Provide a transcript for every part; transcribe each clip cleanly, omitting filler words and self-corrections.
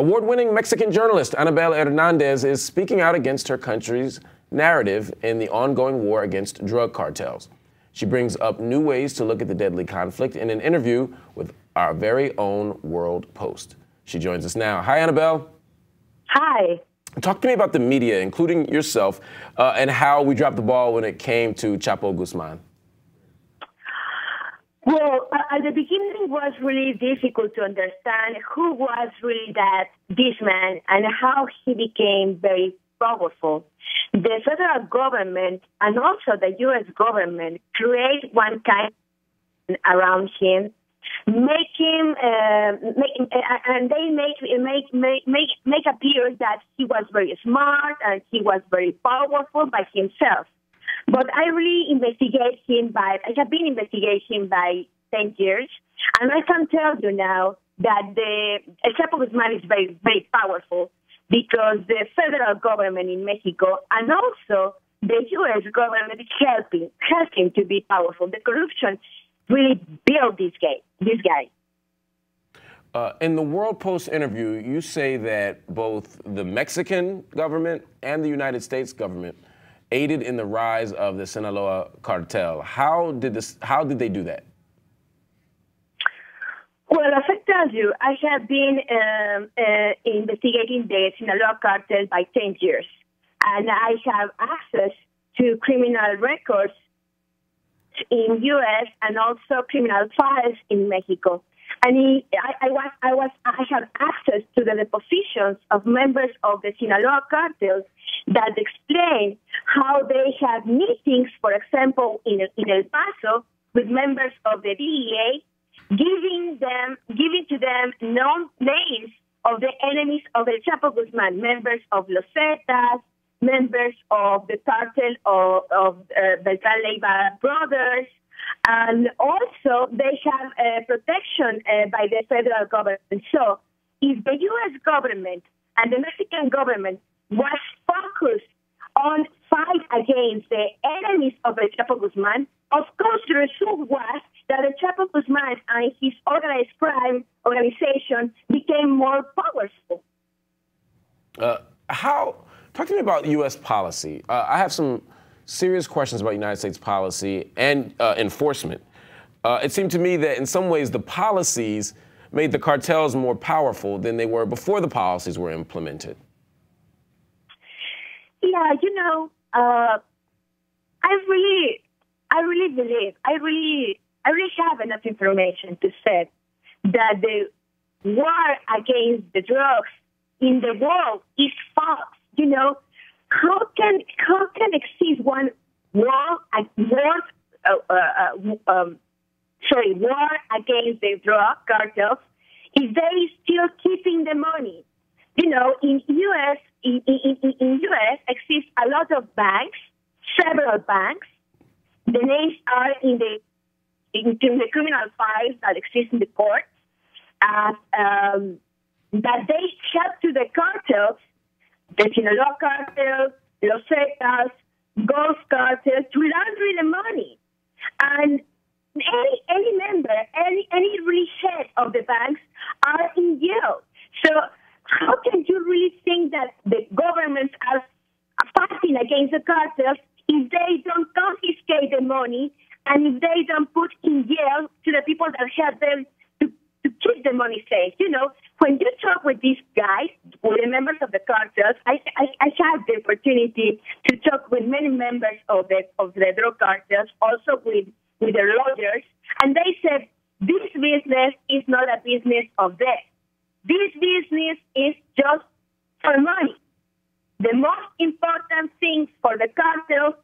Award-winning Mexican journalist Anabel Hernandez is speaking out against her country's narrative in the ongoing war against drug cartels. She brings up new ways to look at the deadly conflict in an interview with our very own HuffPost. She joins us now. Hi, Anabel. Hi. Talk to me about the media, including yourself, and how we dropped the ball when it came to Chapo Guzman. Well, at the beginning, it was really difficult to understand who was really this man and how he became very powerful. The federal government and also the U.S. government create one kind around him, make him, and they make appear that he was very smart and he was very powerful by himself. But I really investigate him I have been investigating him by 10 years, and I can tell you now that El Chapo Guzman is very, very powerful because the federal government in Mexico and also the U.S. government is helping to be powerful. The corruption really built this guy. In the HuffPost interview, you say that both the Mexican government and the United States government aided in the rise of the Sinaloa cartel. How did they do that? Well, as I tell you, I have been investigating the Sinaloa cartel by 10 years, and I have access to criminal records in U.S. and also criminal files in Mexico. And I have access to the depositions of members of the Sinaloa cartels that explain how they have meetings, for example, in El Paso with members of the DEA, giving to them known names of the enemies of El Chapo Guzman, members of Los Zetas, members of the cartel of Beltrán Leiva brothers, and also they have protection by the federal government. So if the U.S. government and the Mexican government was focused on fight against the enemies of El Chapo Guzman, of course the result was that El Chapo Guzman and his organized crime organization became more powerful. Talk to me about U.S. policy. I have some serious questions about United States policy and enforcement. It seemed to me that in some ways the policies made the cartels more powerful than they were before the policies were implemented. Yeah, you know, I really believe, I really have enough information to say that the war against the drugs in the world is false. You know, how can exist one war against the drug cartels if they still keeping the money? You know, in U.S. exists a lot of banks, several banks. The names are in the criminal files that exist in the courts, that they help to the cartels, the Sinaloa cartel, Los Zetas, Ghost cartels, to launder the money. And any member, any really head of the banks are in jail. So how can you really think that the governments are fighting against the cartels if they don't confiscate the money and if they don't put in jail to the people that help them to keep the money safe? You know, when you talk with these guys, with the members of the cartels, I had the opportunity to talk with many members of the drug cartels, also with their lawyers, and they said, this business is not a business of death. This business is just for money. The most important thing for the cartel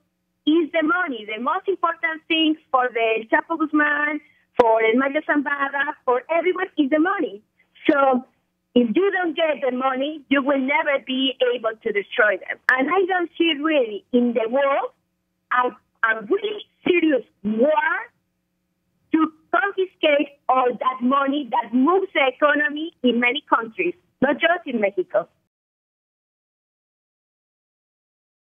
is the money. The most important thing for the Chapo Guzman, for El Mayo Zambada, for everyone is the money. So if you don't get the money, you will never be able to destroy them. And I don't see really in the world a really serious war to confiscate all that money that moves the economy in many countries, not just in Mexico.